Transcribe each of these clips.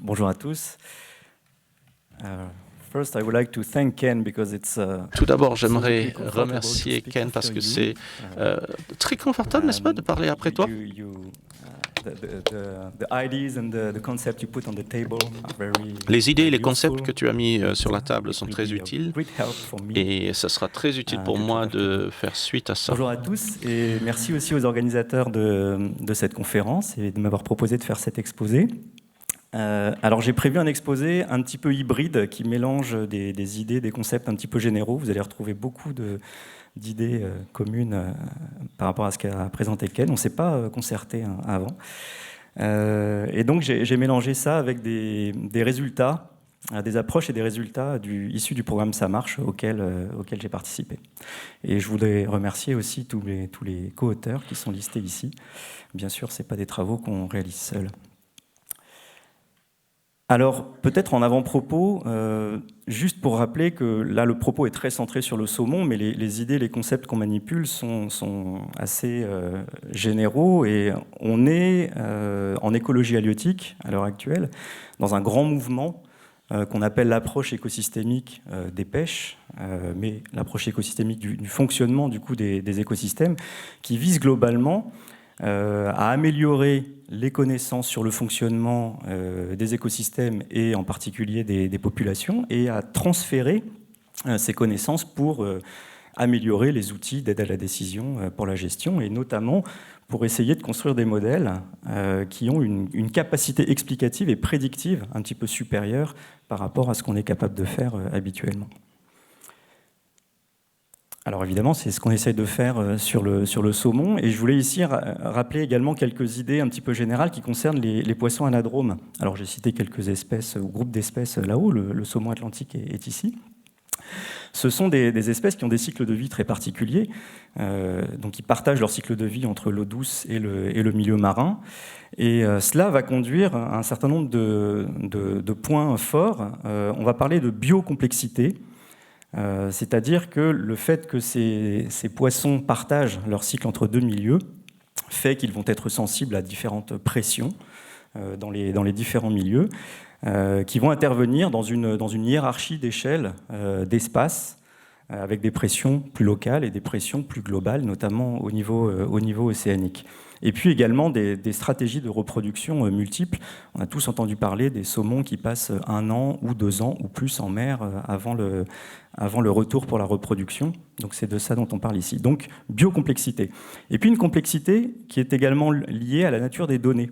Bonjour à tous. First, I would like to thank Ken because it's Tout d'abord, j'aimerais absolutely comfortable to remercier speak Ken parce after que you. c'est très confortable, n'est-ce pas, de parler après toi? The ideas and the concept you put on the table are very Les idées et les useful. concepts que tu as mis sur la table It sont will très be a utiles great help for me et ça sera très utile pour to moi talk after you. de faire suite à ça. Bonjour à tous et merci aussi aux organisateurs de cette conférence et de m'avoir proposé de faire cet exposé. Alors j'ai prévu un exposé un petit peu hybride qui mélange des idées, des concepts un petit peu généraux. Vous allez retrouver beaucoup d'idées communes par rapport à ce qu'a présenté Ken. On ne s'est pas concerté avant. Et donc j'ai mélangé ça avec des résultats, des approches et des résultats issus du programme Ça marche auquel j'ai participé. Et je voudrais remercier aussi tous les co-auteurs qui sont listés ici. Bien sûr, ce n'est pas des travaux qu'on réalise seuls. Alors, peut-être en avant-propos, juste pour rappeler que là, le propos est très centré sur le saumon, mais les idées, les concepts qu'on manipule sont assez généraux. Et on est en écologie halieutique, à l'heure actuelle, dans un grand mouvement qu'on appelle l'approche écosystémique des pêches, mais l'approche écosystémique du fonctionnement du coup, des écosystèmes, qui vise globalement à améliorer les connaissances sur le fonctionnement des écosystèmes et en particulier des populations et à transférer ces connaissances pour améliorer les outils d'aide à la décision pour la gestion et notamment pour essayer de construire des modèles qui ont une capacité explicative et prédictive un petit peu supérieure par rapport à ce qu'on est capable de faire habituellement. Alors évidemment, c'est ce qu'on essaye de faire sur le saumon. Et je voulais ici rappeler également quelques idées un petit peu générales qui concernent les poissons anadromes. Alors j'ai cité quelques espèces ou groupes d'espèces là-haut, le saumon atlantique est ici. Ce sont des espèces qui ont des cycles de vie très particuliers, donc ils partagent leur cycle de vie entre l'eau douce et le milieu marin. Et cela va conduire à un certain nombre de points forts. On va parler de biocomplexité. C'est-à-dire que le fait que ces poissons partagent leur cycle entre deux milieux fait qu'ils vont être sensibles à différentes pressions dans les différents milieux qui vont intervenir dans une hiérarchie d'échelle d'espace avec des pressions plus locales et des pressions plus globales, notamment au niveau océanique. Et puis également des stratégies de reproduction multiples. On a tous entendu parler des saumons qui passent 1 an ou 2 ans ou plus en mer avant le retour pour la reproduction. Donc c'est de ça dont on parle ici. Donc biocomplexité. Et puis une complexité qui est également liée à la nature des données.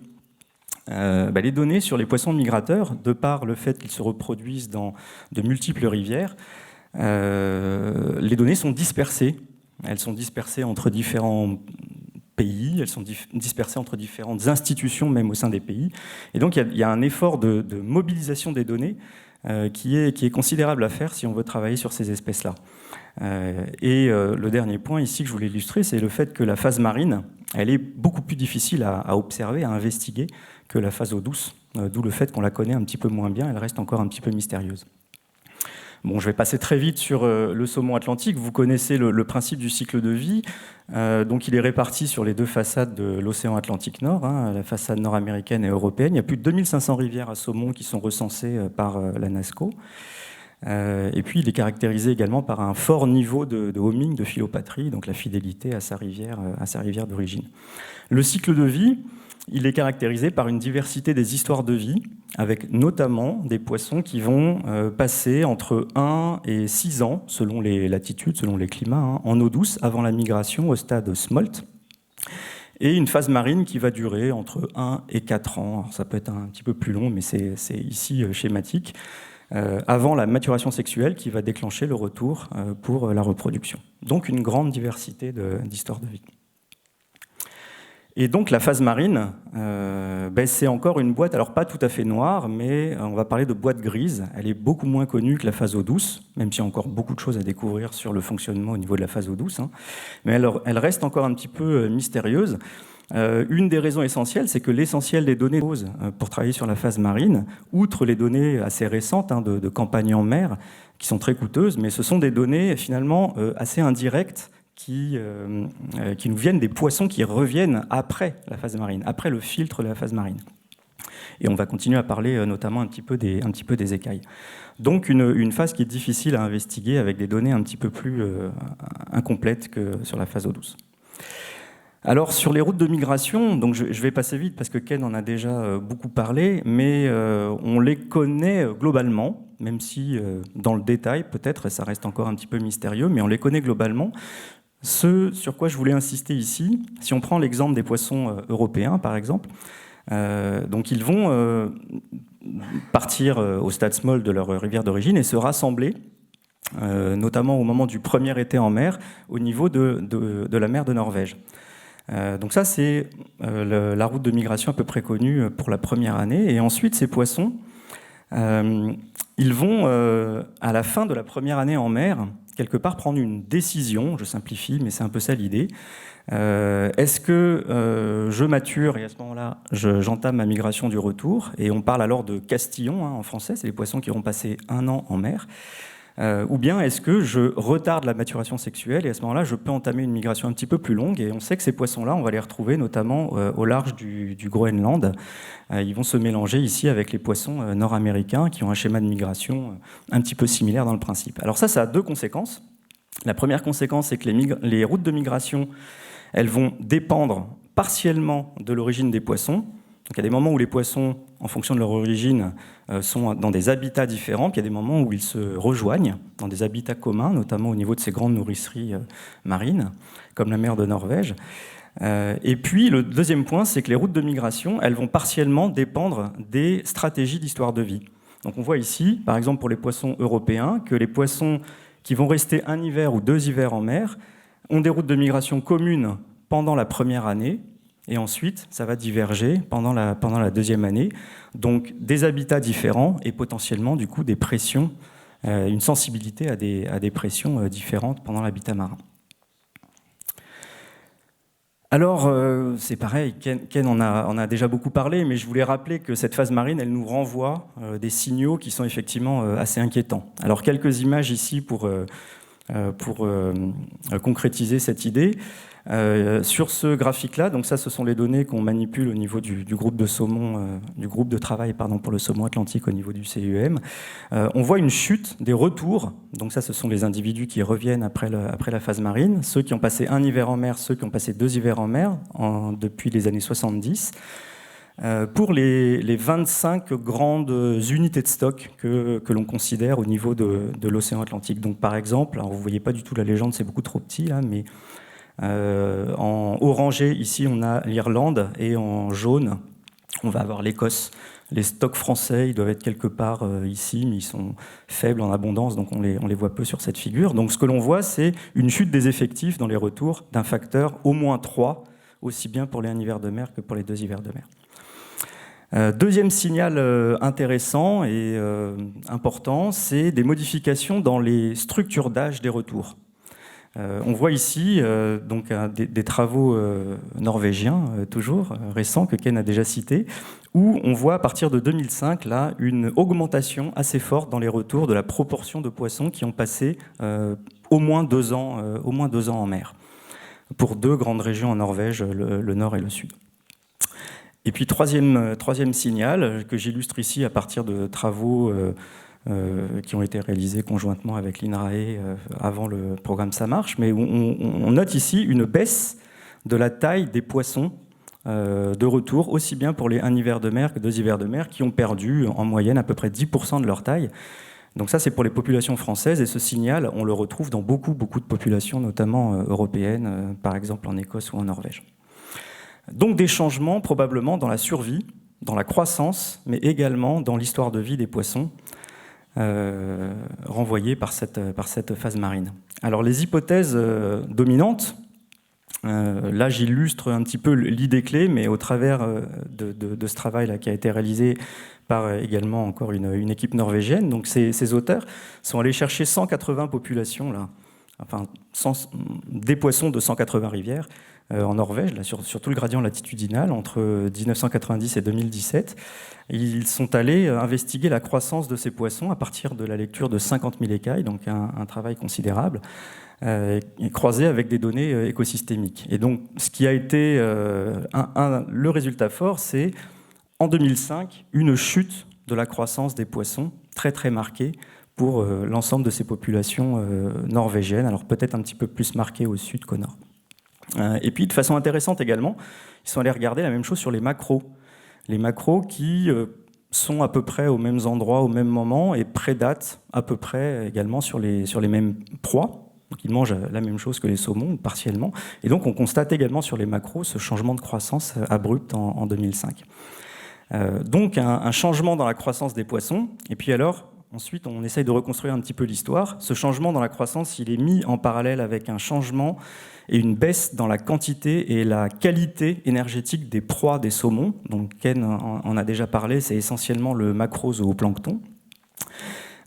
Les données sur les poissons migrateurs, de par le fait qu'ils se reproduisent dans de multiples rivières, les données sont dispersées. Elles sont dispersées entre différents pays, elles sont dispersées entre différentes institutions, même au sein des pays. Et donc il y a un effort de mobilisation des données qui est considérable à faire si on veut travailler sur ces espèces-là. Le dernier point ici que je voulais illustrer, c'est le fait que la phase marine, elle est beaucoup plus difficile à observer, à investiguer que la phase eau douce, d'où le fait qu'on la connaît un petit peu moins bien, elle reste encore un petit peu mystérieuse. Bon, je vais passer très vite sur le saumon atlantique. Vous connaissez le principe du cycle de vie. Donc, il est réparti sur les deux façades de l'océan Atlantique Nord, la façade nord-américaine et européenne. Il y a plus de 2500 rivières à saumon qui sont recensées par la NASCO. Et puis, il est caractérisé également par un fort niveau de homing, de philopatrie, donc la fidélité à sa rivière d'origine. Le cycle de vie, il est caractérisé par une diversité des histoires de vie, avec notamment des poissons qui vont passer entre 1 et 6 ans, selon les latitudes, selon les climats, en eau douce, avant la migration au stade smolt, et une phase marine qui va durer entre 1 et 4 ans. Alors, ça peut être un petit peu plus long, mais c'est ici schématique, avant la maturation sexuelle qui va déclencher le retour pour la reproduction. Donc une grande diversité d'histoires de vie. Et donc la phase marine, c'est encore une boîte, alors pas tout à fait noire, mais on va parler de boîte grise. Elle est beaucoup moins connue que la phase eau douce, même s'il y a encore beaucoup de choses à découvrir sur le fonctionnement au niveau de la phase eau douce. Mais elle reste encore un petit peu mystérieuse. Une des raisons essentielles, c'est que l'essentiel des données pour travailler sur la phase marine, outre les données assez récentes de campagnes en mer, qui sont très coûteuses, mais ce sont des données finalement assez indirectes, qui nous viennent des poissons qui reviennent après la phase marine, après le filtre de la phase marine. Et on va continuer à parler notamment un petit peu des écailles. Donc une phase qui est difficile à investiguer avec des données un petit peu plus incomplètes que sur la phase eau douce. Alors sur les routes de migration, donc je vais passer vite parce que Ken en a déjà beaucoup parlé, mais on les connaît globalement, même si dans le détail peut-être ça reste encore un petit peu mystérieux, mais on les connaît globalement. Ce sur quoi je voulais insister ici, si on prend l'exemple des poissons européens par exemple, donc ils vont partir au stade small de leur rivière d'origine et se rassembler, notamment au moment du premier été en mer, au niveau de la mer de Norvège. Donc ça, c'est la route de migration à peu près connue pour la première année. Et ensuite, ces poissons, ils vont, à la fin de la première année en mer, quelque part prendre une décision, je simplifie, mais c'est un peu ça l'idée. Est-ce que je mature et à ce moment-là, j'entame ma migration du retour? Et on parle alors de castillon en français, c'est les poissons qui auront passé 1 an en mer. Ou bien est-ce que je retarde la maturation sexuelle et à ce moment-là, je peux entamer une migration un petit peu plus longue. Et on sait que ces poissons-là, on va les retrouver notamment au large du Groenland. Ils vont se mélanger ici avec les poissons nord-américains qui ont un schéma de migration un petit peu similaire dans le principe. Alors ça a 2 conséquences. La première conséquence, c'est que les routes de migration, elles vont dépendre partiellement de l'origine des poissons. Donc il y a des moments où les poissons, en fonction de leur origine, sont dans des habitats différents, puis il y a des moments où ils se rejoignent dans des habitats communs, notamment au niveau de ces grandes nourriceries marines, comme la mer de Norvège. Et puis le deuxième point, c'est que les routes de migration, elles vont partiellement dépendre des stratégies d'histoire de vie. Donc on voit ici, par exemple pour les poissons européens, que les poissons qui vont rester 1 hiver ou 2 hivers en mer ont des routes de migration communes pendant la première année, et ensuite, ça va diverger pendant la 2e année. Donc, des habitats différents et potentiellement, du coup, des pressions, une sensibilité à des pressions différentes pendant l'habitat marin. Alors, c'est pareil, Ken en a déjà beaucoup parlé, mais je voulais rappeler que cette phase marine, elle nous renvoie des signaux qui sont effectivement assez inquiétants. Alors, quelques images ici pour concrétiser cette idée. Sur ce graphique-là, donc ça, ce sont les données qu'on manipule au niveau du groupe de saumon, du groupe de travail pour le saumon atlantique au niveau du CIEM. On voit une chute des retours. Donc ça, ce sont les individus qui reviennent après la phase marine, ceux qui ont passé 1 hiver en mer, ceux qui ont passé 2 hivers en mer depuis les années 70. Pour les 25 grandes unités de stock que l'on considère au niveau de l'océan Atlantique. Donc par exemple, alors vous ne voyez pas du tout la légende, c'est beaucoup trop petit là, mais en orangé, ici, on a l'Irlande, et en jaune, on va avoir l'Écosse. Les stocks français, ils doivent être quelque part ici, mais ils sont faibles en abondance, donc on les voit peu sur cette figure. Donc ce que l'on voit, c'est une chute des effectifs dans les retours d'un facteur au moins 3, aussi bien pour les 1 hiver de mer que pour les 2 hivers de mer. Deuxième signal intéressant et important, c'est des modifications dans les structures d'âge des retours. On voit ici donc, des travaux norvégiens, toujours récents, que Ken a déjà cités, où on voit à partir de 2005 là, une augmentation assez forte dans les retours de la proportion de poissons qui ont passé au moins 2 ans en mer, pour 2 grandes régions en Norvège, le nord et le sud. Et puis troisième signal, que j'illustre ici à partir de travaux qui ont été réalisés conjointement avec l'INRAE avant le programme Ça marche, mais on note ici une baisse de la taille des poissons de retour, aussi bien pour les 1 hiver de mer que 2 hivers de mer, qui ont perdu en moyenne à peu près 10% de leur taille. Donc ça, c'est pour les populations françaises, et ce signal, on le retrouve dans beaucoup de populations, notamment européennes, par exemple en Écosse ou en Norvège. Donc des changements probablement dans la survie, dans la croissance, mais également dans l'histoire de vie des poissons, renvoyés par cette phase marine. Alors les hypothèses dominantes, là j'illustre un petit peu l'idée clé, mais au travers de ce travail là, qui a été réalisé par également encore une équipe norvégienne. Donc ces auteurs sont allés chercher 180 populations, là, enfin, des poissons de 180 rivières, en Norvège, là, sur tout le gradient latitudinal, entre 1990 et 2017. Ils sont allés investiguer la croissance de ces poissons à partir de la lecture de 50 000 écailles, donc un travail considérable, croisé avec des données écosystémiques. Et donc, ce qui a été le résultat fort, c'est en 2005, une chute de la croissance des poissons très très marquée pour l'ensemble de ces populations norvégiennes, alors peut-être un petit peu plus marquée au sud qu'au nord. Et puis de façon intéressante également, ils sont allés regarder la même chose sur les maquereaux. Les maquereaux qui sont à peu près aux mêmes endroits, au même moment, et prédatent à peu près également sur les mêmes proies. Donc ils mangent la même chose que les saumons, partiellement. Et donc on constate également sur les maquereaux ce changement de croissance abrupt en 2005. Donc un changement dans la croissance des poissons. Et puis alors, ensuite, on essaye de reconstruire un petit peu l'histoire. Ce changement dans la croissance, il est mis en parallèle avec un changement et une baisse dans la quantité et la qualité énergétique des proies des saumons. Donc Ken en a déjà parlé, c'est essentiellement le macrozooplancton.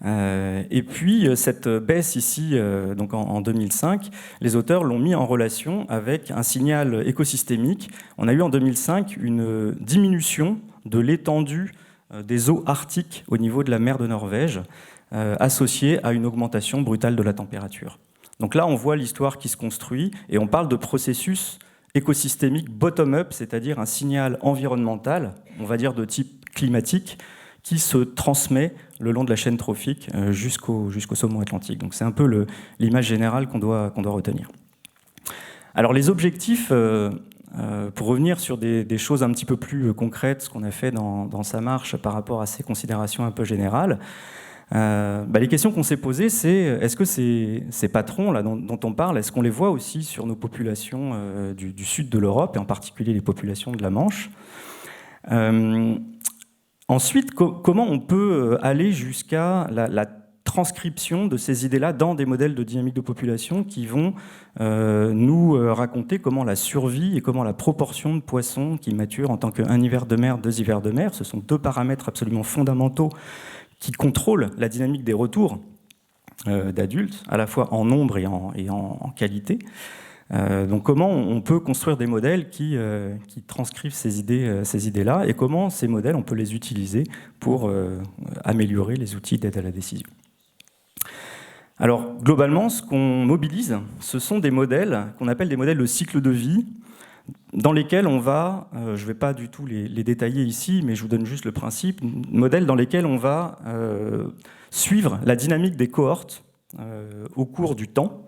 Et puis cette baisse ici, donc en 2005, les auteurs l'ont mis en relation avec un signal écosystémique. On a eu en 2005 une diminution de l'étendue des eaux arctiques au niveau de la mer de Norvège, associée à une augmentation brutale de la température. Donc là, on voit l'histoire qui se construit, et on parle de processus écosystémique bottom-up, c'est-à-dire un signal environnemental, on va dire de type climatique, qui se transmet le long de la chaîne trophique jusqu'au saumon atlantique. Donc c'est un peu l'image générale qu'on doit retenir. Alors les objectifs, pour revenir sur des choses un petit peu plus concrètes, ce qu'on a fait dans sa marche par rapport à ces considérations un peu générales, les questions qu'on s'est posées, c'est est-ce que ces patrons là, dont on parle, est-ce qu'on les voit aussi sur nos populations du sud de l'Europe, et en particulier les populations de la Manche? Ensuite, comment on peut aller jusqu'à la transcription de ces idées-là dans des modèles de dynamique de population qui vont nous raconter comment la survie et comment la proportion de poissons qui maturent en tant qu'un hiver de mer, 2 hivers de mer, ce sont 2 paramètres absolument fondamentaux qui contrôlent la dynamique des retours d'adultes, à la fois en nombre et en qualité. Donc comment on peut construire des modèles qui transcrivent ces idées-là, et comment ces modèles, on peut les utiliser pour améliorer les outils d'aide à la décision. Alors globalement, ce qu'on mobilise, ce sont des modèles qu'on appelle des modèles de cycle de vie, dans lesquels on va, je ne vais pas du tout les détailler ici, mais je vous donne juste le principe, modèles dans lesquels on va suivre la dynamique des cohortes au cours du temps,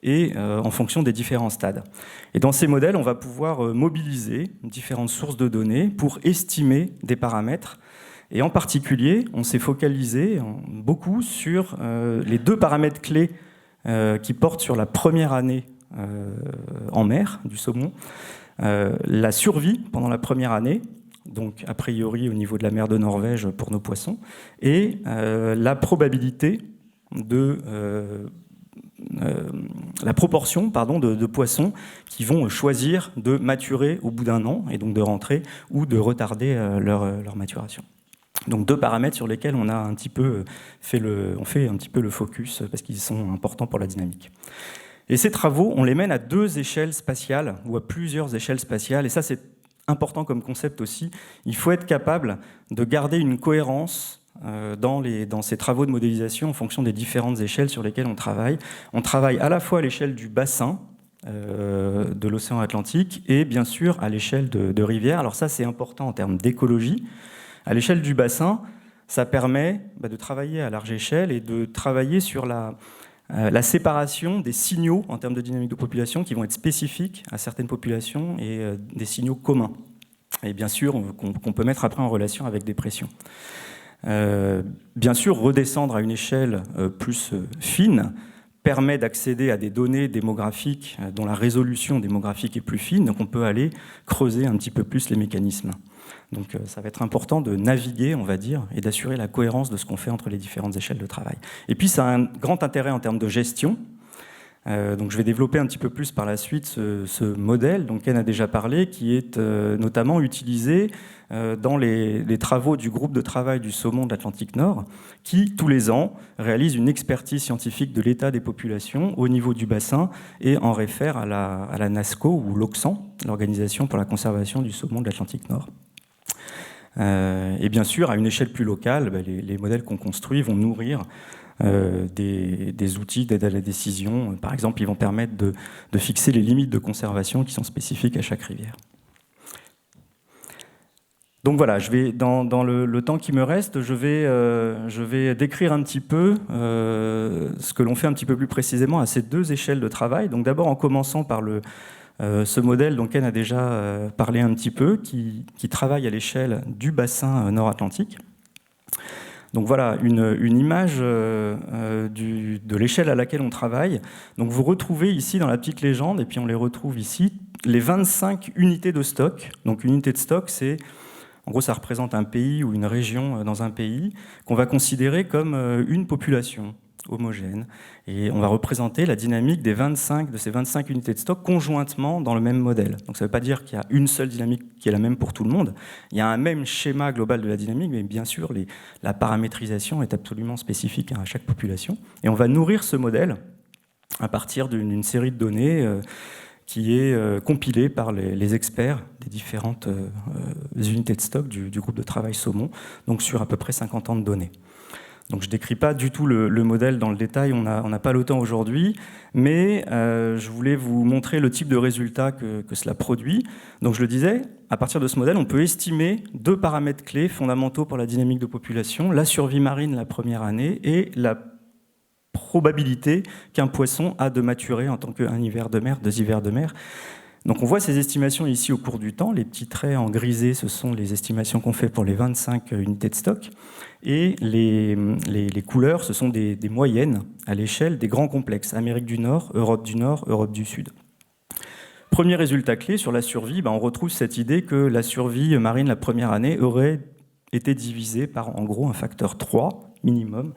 et en fonction des différents stades. Et dans ces modèles, on va pouvoir mobiliser différentes sources de données pour estimer des paramètres. Et en particulier, on s'est focalisé beaucoup sur les 2 paramètres clés qui portent sur la première année en mer du saumon. La survie pendant la première année, donc a priori au niveau de la mer de Norvège pour nos poissons, et la probabilité de... la proportion de poissons qui vont choisir de maturer au bout d'1 an, et donc de rentrer ou de retarder leur maturation. Donc 2 paramètres sur lesquels on a un petit peu fait le focus parce qu'ils sont importants pour la dynamique. Et ces travaux, on les mène à 2 échelles spatiales, ou à plusieurs échelles spatiales, et ça c'est important comme concept aussi. Il faut être capable de garder une cohérence dans ces travaux de modélisation en fonction des différentes échelles sur lesquelles on travaille. On travaille à la fois à l'échelle du bassin de l'océan Atlantique et bien sûr à l'échelle de rivières. Alors ça c'est important en termes d'écologie. À l'échelle du bassin, ça permet de travailler à large échelle et de travailler sur la séparation des signaux en termes de dynamique de population qui vont être spécifiques à certaines populations et des signaux communs. Et bien sûr qu'on peut mettre après en relation avec des pressions. Bien sûr, redescendre à une échelle plus fine permet d'accéder à des données démographiques dont la résolution démographique est plus fine, donc on peut aller creuser un petit peu plus les mécanismes. Donc ça va être important de naviguer, on va dire, et d'assurer la cohérence de ce qu'on fait entre les différentes échelles de travail. Et puis ça a un grand intérêt en termes de gestion. Donc je vais développer un petit peu plus par la suite ce modèle dont Ken a déjà parlé, qui est notamment utilisé dans les travaux du groupe de travail du saumon de l'Atlantique Nord, qui tous les ans réalise une expertise scientifique de l'état des populations au niveau du bassin et en réfère à la NASCO ou l'Ocsan, l'Organisation pour la conservation du saumon de l'Atlantique Nord. Et bien sûr, à une échelle plus locale, les modèles qu'on construit vont nourrir des outils d'aide à la décision. Par exemple, ils vont permettre de fixer les limites de conservation qui sont spécifiques à chaque rivière. Donc voilà, dans le temps qui me reste, je vais décrire un petit peu ce que l'on fait un petit peu plus précisément à ces deux échelles de travail. Donc d'abord en commençant par ce modèle dont Ken a déjà parlé un petit peu, qui travaille à l'échelle du bassin nord-atlantique. Donc voilà, une image de l'échelle à laquelle on travaille. Donc vous retrouvez ici dans la petite légende, et puis on les retrouve ici, les 25 unités de stock. Donc une unité de stock, en gros, ça représente un pays ou une région dans un pays qu'on va considérer comme une population homogène. Et on va représenter la dynamique de ces 25 unités de stock conjointement dans le même modèle. Donc ça ne veut pas dire qu'il y a une seule dynamique qui est la même pour tout le monde. Il y a un même schéma global de la dynamique, mais bien sûr, la paramétrisation est absolument spécifique à chaque population. Et on va nourrir ce modèle à partir d'une série de données qui est compilée par les experts des différentes unités de stock du groupe de travail Saumon, donc sur à peu près 50 ans de données. Donc je ne décris pas du tout le modèle dans le détail, on n'a pas le temps aujourd'hui, mais je voulais vous montrer le type de résultat que cela produit. Donc je le disais, à partir de ce modèle, on peut estimer deux paramètres clés fondamentaux pour la dynamique de population, la survie marine la première année et la probabilité qu'un poisson a de maturer en tant qu'un hiver de mer, 2 hivers de mer. Donc on voit ces estimations ici au cours du temps. Les petits traits en grisé, ce sont les estimations qu'on fait pour les 25 unités de stock. Et les couleurs, ce sont des moyennes à l'échelle des grands complexes, Amérique du Nord, Europe du Sud. Premier résultat clé sur la survie, on retrouve cette idée que la survie marine la première année aurait été divisée par en gros un facteur 3 minimum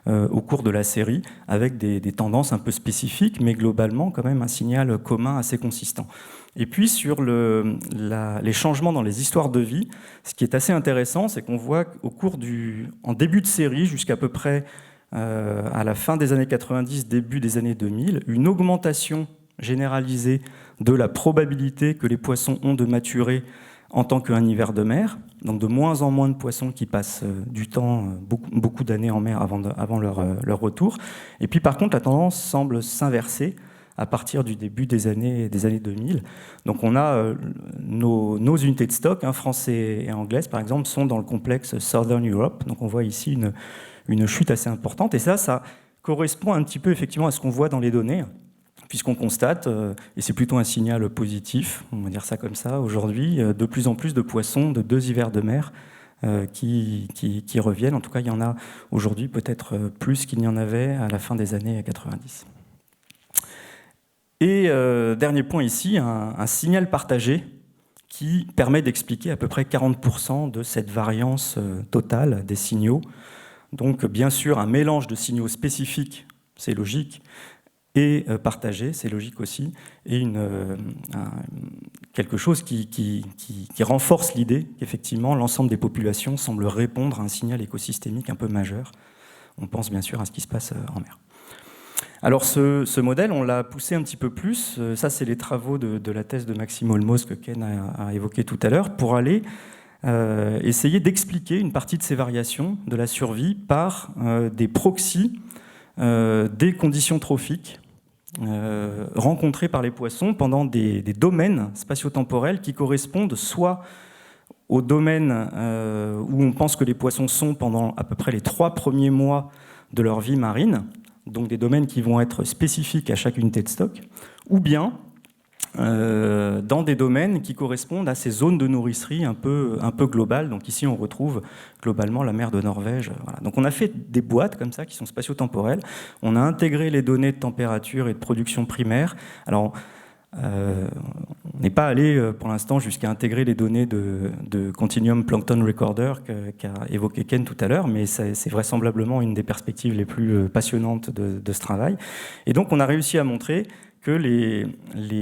au cours de la série, avec des tendances un peu spécifiques, mais globalement quand même un signal commun assez consistant. Et puis sur les changements dans les histoires de vie, ce qui est assez intéressant, c'est qu'on voit en début de série, jusqu'à peu près à la fin des années 90, début des années 2000, une augmentation généralisée de la probabilité que les poissons ont de maturer en tant qu'un hiver de mer, donc de moins en moins de poissons qui passent du temps, beaucoup d'années en mer avant leur retour. Et puis par contre, la tendance semble s'inverser à partir du début des années 2000. Donc on a nos unités de stock, français et anglaises par exemple, sont dans le complexe Southern Europe. Donc on voit ici une chute assez importante. Et ça correspond un petit peu effectivement à ce qu'on voit dans les données, puisqu'on constate, et c'est plutôt un signal positif, on va dire ça comme ça, aujourd'hui, de plus en plus de poissons de 2 hivers de mer qui reviennent. En tout cas, il y en a aujourd'hui peut-être plus qu'il n'y en avait à la fin des années 90. Et dernier point ici, un signal partagé qui permet d'expliquer à peu près 40% de cette variance totale des signaux. Donc bien sûr, un mélange de signaux spécifiques, c'est logique, et partagé, c'est logique aussi, et quelque chose qui renforce l'idée qu'effectivement l'ensemble des populations semble répondre à un signal écosystémique un peu majeur. On pense bien sûr à ce qui se passe en mer. Alors ce modèle, on l'a poussé un petit peu plus, ça c'est les travaux de la thèse de Maxime Olmos que Ken a évoqué tout à l'heure, pour aller essayer d'expliquer une partie de ces variations de la survie par des proxys des conditions trophiques rencontrées par les poissons pendant des domaines spatio-temporels qui correspondent soit aux domaines où on pense que les poissons sont pendant à peu près les 3 premiers mois de leur vie marine, donc des domaines qui vont être spécifiques à chaque unité de stock, ou bien dans des domaines qui correspondent à ces zones de nourricerie un peu globales. Donc ici, on retrouve globalement la mer de Norvège. Voilà. Donc on a fait des boîtes comme ça qui sont spatio-temporelles. On a intégré les données de température et de production primaire. Alors, on n'est pas allé pour l'instant jusqu'à intégrer les données de Continuum Plankton Recorder qu'a évoqué Ken tout à l'heure, mais c'est vraisemblablement une des perspectives les plus passionnantes de ce travail. Et donc on a réussi à montrer que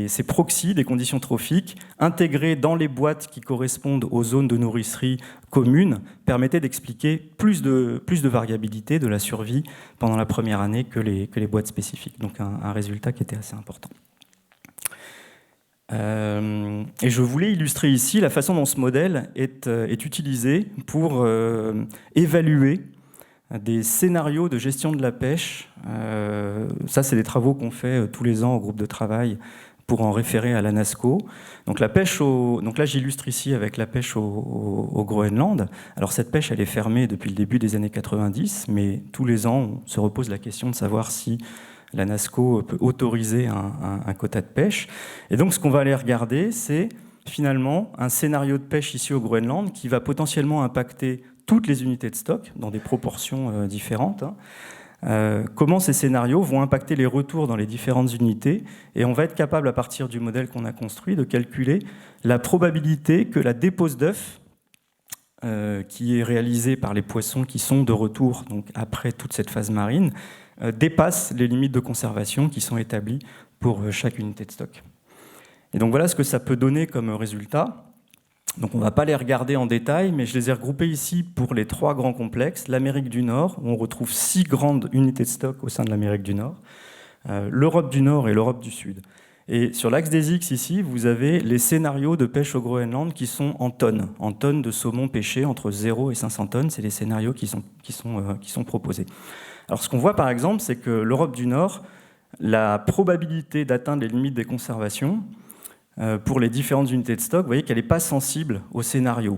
ces proxys des conditions trophiques intégrés dans les boîtes qui correspondent aux zones de nourricerie communes permettaient d'expliquer plus de variabilité de la survie pendant la première année que les boîtes spécifiques. Donc un résultat qui était assez important. Et je voulais illustrer ici la façon dont ce modèle est utilisé pour évaluer des scénarios de gestion de la pêche. Ça, c'est des travaux qu'on fait tous les ans au groupe de travail pour en référer à la NASCO. Donc là j'illustre ici avec la pêche au Groenland. Alors cette pêche elle est fermée depuis le début des années 90, mais tous les ans on se repose la question de savoir si la NASCO peut autoriser un quota de pêche. Et donc ce qu'on va aller regarder, c'est finalement un scénario de pêche ici au Groenland qui va potentiellement impacter toutes les unités de stock dans des proportions différentes. Comment ces scénarios vont impacter les retours dans les différentes unités, et on va être capable, à partir du modèle qu'on a construit, de calculer la probabilité que la dépose d'œufs qui est réalisée par les poissons qui sont de retour donc après toute cette phase marine dépasse les limites de conservation qui sont établies pour chaque unité de stock. Et donc voilà ce que ça peut donner comme résultat. Donc on ne va pas les regarder en détail, mais je les ai regroupés ici pour les 3 grands complexes. L'Amérique du Nord, où on retrouve 6 grandes unités de stock au sein de l'Amérique du Nord, l'Europe du Nord et l'Europe du Sud. Et sur l'axe des X ici, vous avez les scénarios de pêche au Groenland qui sont en tonnes de saumon pêché entre 0 et 500 tonnes. C'est les scénarios qui sont proposés. Alors ce qu'on voit par exemple, c'est que l'Europe du Nord, la probabilité d'atteindre les limites des conservations, pour les différentes unités de stock, vous voyez qu'elle n'est pas sensible au scénario.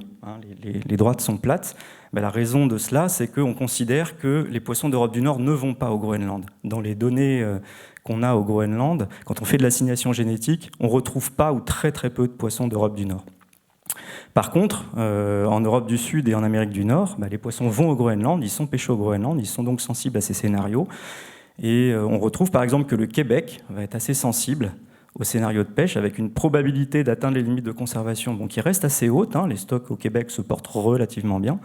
Les droites sont plates. La raison de cela, c'est qu'on considère que les poissons d'Europe du Nord ne vont pas au Groenland. Dans les données qu'on a au Groenland, quand on fait de l'assignation génétique, on ne retrouve pas ou très très peu de poissons d'Europe du Nord. Par contre, en Europe du Sud et en Amérique du Nord, les poissons vont au Groenland, ils sont pêchés au Groenland, ils sont donc sensibles à ces scénarios. Et on retrouve par exemple que le Québec va être assez sensible au scénario de pêche, avec une probabilité d'atteindre les limites de conservation qui reste assez haute. Les stocks au Québec se portent relativement bien,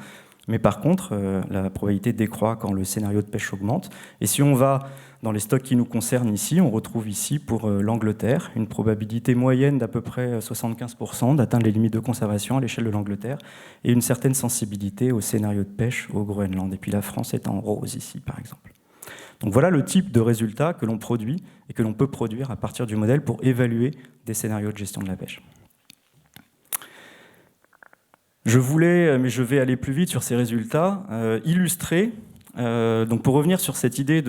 mais par contre, la probabilité décroît quand le scénario de pêche augmente. Et si on va dans les stocks qui nous concernent ici, on retrouve ici pour l'Angleterre une probabilité moyenne d'à peu près 75% d'atteindre les limites de conservation à l'échelle de l'Angleterre, et une certaine sensibilité au scénario de pêche au Groenland. Et puis la France est en rose ici, par exemple. Donc voilà le type de résultats que l'on produit et que l'on peut produire à partir du modèle pour évaluer des scénarios de gestion de la pêche. Je voulais, mais je vais aller plus vite sur ces résultats, illustrer, donc pour revenir sur cette idée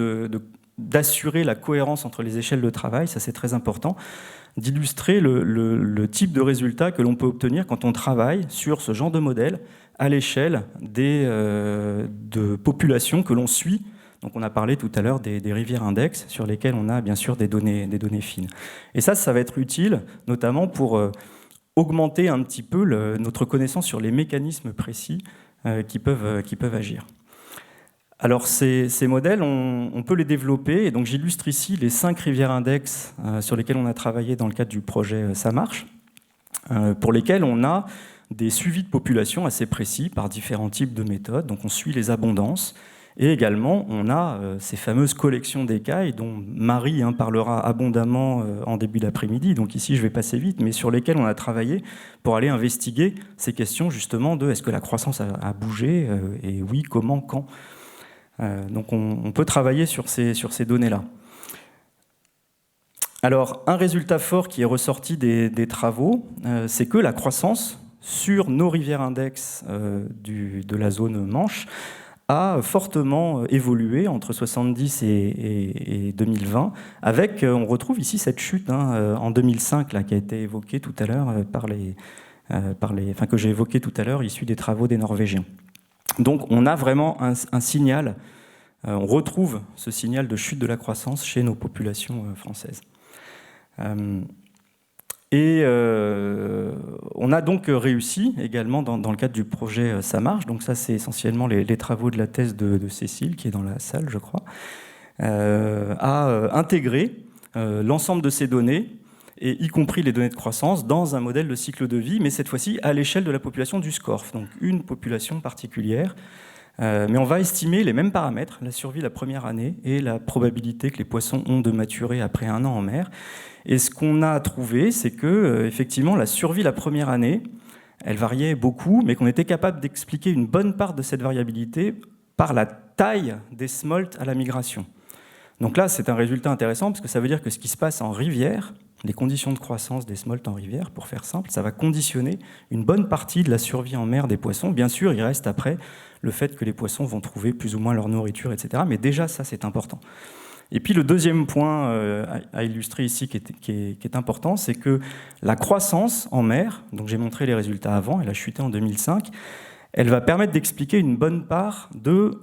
d'assurer la cohérence entre les échelles de travail, ça c'est très important, d'illustrer le type de résultats que l'on peut obtenir quand on travaille sur ce genre de modèle à l'échelle de populations que l'on suit. Donc on a parlé tout à l'heure des rivières index sur lesquelles on a bien sûr des données fines. Et ça va être utile notamment pour augmenter un petit peu notre connaissance sur les mécanismes précis qui peuvent agir. Alors ces modèles, on peut les développer, et donc j'illustre ici les 5 rivières index sur lesquelles on a travaillé dans le cadre du projet Ça marche, pour lesquelles on a des suivis de population assez précis par différents types de méthodes. Donc on suit les abondances. Et également, on a ces fameuses collections d'écailles dont Marie parlera abondamment en début d'après-midi. Donc ici, je vais passer vite, mais sur lesquelles on a travaillé pour aller investiguer ces questions justement de est-ce que la croissance a bougé et oui, comment, quand. Donc on peut travailler sur ces données-là. Alors, un résultat fort qui est ressorti des travaux, c'est que la croissance sur nos rivières index de la zone Manche a fortement évolué entre 1970 et 2020, avec, on retrouve ici cette chute en 2005 là, qui a été évoquée tout à l'heure que j'ai évoqué tout à l'heure, issue des travaux des Norvégiens. Donc on a vraiment un signal, on retrouve ce signal de chute de la croissance chez nos populations françaises. Et on a donc réussi également dans le cadre du projet Ça marche, donc ça c'est essentiellement les travaux de la thèse de Cécile, qui est dans la salle je crois, à intégrer l'ensemble de ces données, et y compris les données de croissance, dans un modèle de cycle de vie, mais cette fois-ci à l'échelle de la population du Scorff, donc une population particulière. Mais on va estimer les mêmes paramètres, la survie la première année et la probabilité que les poissons ont de maturer après 1 an en mer. Et ce qu'on a trouvé, c'est que effectivement, la survie la première année, elle variait beaucoup, mais qu'on était capable d'expliquer une bonne part de cette variabilité par la taille des smolts à la migration. Donc là, c'est un résultat intéressant, parce que ça veut dire que ce qui se passe en rivière, les conditions de croissance des smolts en rivière, pour faire simple, ça va conditionner une bonne partie de la survie en mer des poissons. Bien sûr, il reste après le fait que les poissons vont trouver plus ou moins leur nourriture, etc. Mais déjà, ça, c'est important. Et puis le deuxième point à illustrer ici qui est important, c'est que la croissance en mer, donc j'ai montré les résultats avant, elle a chuté en 2005, elle va permettre d'expliquer une bonne part de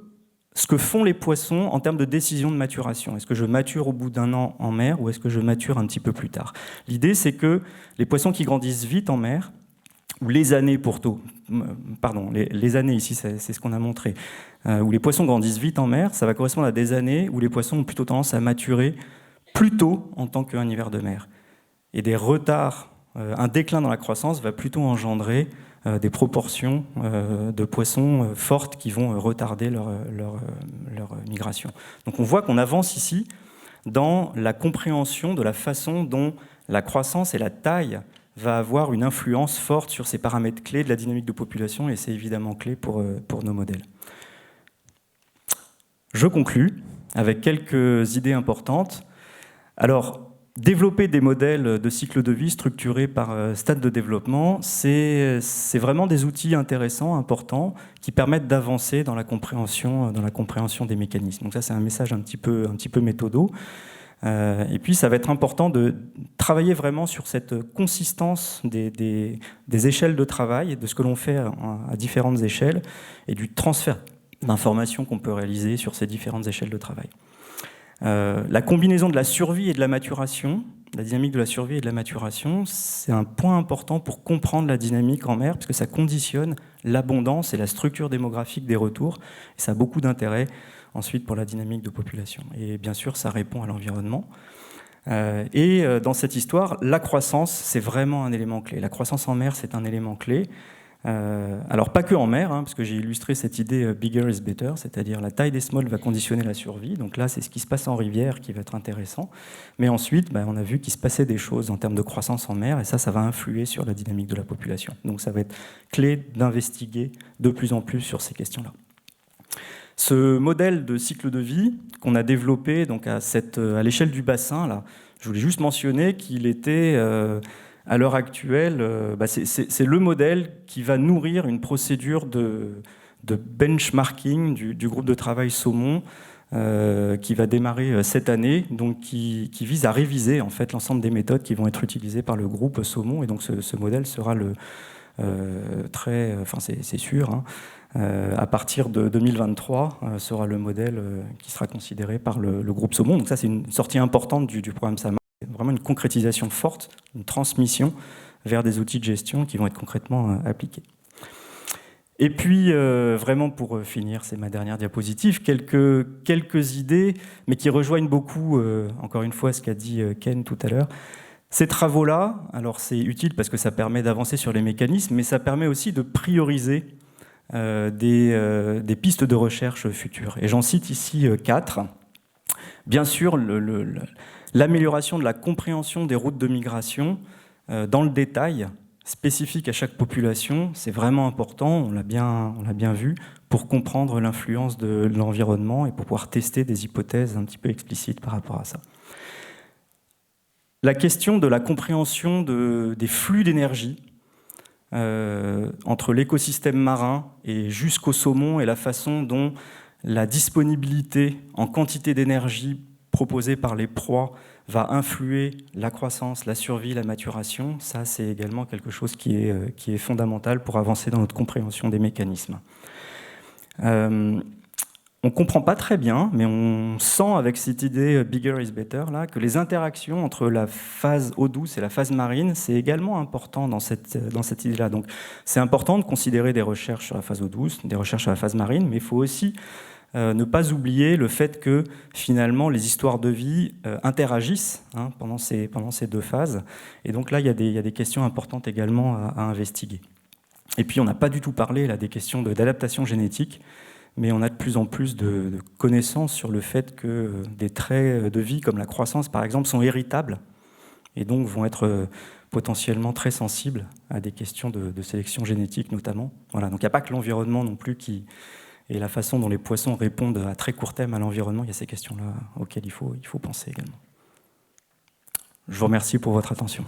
ce que font les poissons en termes de décision de maturation. Est-ce que je mature au bout d'un an en mer ou est-ce que je mature un petit peu plus tard? L'idée, c'est que les poissons qui grandissent vite en mer, ou les années les années ici, c'est ce qu'on a montré, où les poissons grandissent vite en mer, ça va correspondre à des années où les poissons ont plutôt tendance à maturer plus tôt en tant qu'un hiver de mer. Et des retards, un déclin dans la croissance va plutôt engendrer des proportions de poissons fortes qui vont retarder leur migration. Donc on voit qu'on avance ici dans la compréhension de la façon dont la croissance et la taille va avoir une influence forte sur ces paramètres clés de la dynamique de population, et c'est évidemment clé pour nos modèles. Je conclus avec quelques idées importantes. Alors, développer des modèles de cycle de vie structurés par stade de développement, c'est vraiment des outils intéressants, importants, qui permettent d'avancer dans la compréhension des mécanismes. Donc ça, c'est un message un petit peu méthodo. Et puis, ça va être important de travailler vraiment sur cette consistance des échelles de travail et de ce que l'on fait à différentes échelles et du transfert d'informations qu'on peut réaliser sur ces différentes échelles de travail. La combinaison de la survie et de la maturation, la dynamique de la survie et de la maturation, c'est un point important pour comprendre la dynamique en mer, parce que ça conditionne l'abondance et la structure démographique des retours. Et ça a beaucoup d'intérêt ensuite pour la dynamique de population. Et bien sûr, ça répond à l'environnement. Et dans cette histoire, la croissance, c'est vraiment un élément clé. La croissance en mer, c'est un élément clé. Alors pas que en mer, parce que j'ai illustré cette idée bigger is better, c'est-à-dire la taille des smolts va conditionner la survie. Donc là, c'est ce qui se passe en rivière qui va être intéressant. Mais ensuite, on a vu qu'il se passait des choses en termes de croissance en mer, et ça va influer sur la dynamique de la population. Donc ça va être clé d'investiguer de plus en plus sur ces questions-là. Ce modèle de cycle de vie qu'on a développé donc à l'échelle du bassin, là, je voulais juste mentionner qu'il était, à l'heure actuelle, c'est le modèle qui va nourrir une procédure de benchmarking du groupe de travail saumon qui va démarrer cette année, donc qui vise à réviser en fait l'ensemble des méthodes qui vont être utilisées par le groupe saumon. Et donc ce modèle sera c'est sûr, à partir de 2023, sera le modèle qui sera considéré par le groupe saumon. Donc ça, c'est une sortie importante du programme SAMA. C'est vraiment une concrétisation forte, une transmission vers des outils de gestion qui vont être concrètement appliqués. Et puis, vraiment pour finir, c'est ma dernière diapositive, quelques idées, mais qui rejoignent beaucoup, encore une fois, ce qu'a dit Ken tout à l'heure. Ces travaux-là, alors c'est utile parce que ça permet d'avancer sur les mécanismes, mais ça permet aussi de prioriser des pistes de recherche futures. Et j'en cite ici 4. Bien sûr, l'amélioration de la compréhension des routes de migration dans le détail, spécifique à chaque population, c'est vraiment important, on l'a bien vu, pour comprendre l'influence de l'environnement et pour pouvoir tester des hypothèses un petit peu explicites par rapport à ça. La question de la compréhension des flux d'énergie entre l'écosystème marin et jusqu'au saumon et la façon dont la disponibilité en quantité d'énergie proposée par les proies va influer la croissance, la survie, la maturation, ça c'est également quelque chose qui est fondamental pour avancer dans notre compréhension des mécanismes. On ne comprend pas très bien, mais on sent avec cette idée « bigger is better » là, que les interactions entre la phase eau douce et la phase marine, c'est également important dans cette idée-là. Donc c'est important de considérer des recherches sur la phase eau douce, des recherches sur la phase marine, mais il faut aussi ne pas oublier le fait que finalement les histoires de vie interagissent pendant ces deux phases. Et donc là, il y a des questions importantes également à investiguer. Et puis on n'a pas du tout parlé là, des questions d'adaptation génétique, mais on a de plus en plus de connaissances sur le fait que des traits de vie, comme la croissance par exemple, sont héritables et donc vont être potentiellement très sensibles à des questions de sélection génétique notamment. Voilà, donc il n'y a pas que l'environnement non plus et la façon dont les poissons répondent à très court terme à l'environnement, il y a ces questions-là auxquelles il faut penser également. Je vous remercie pour votre attention.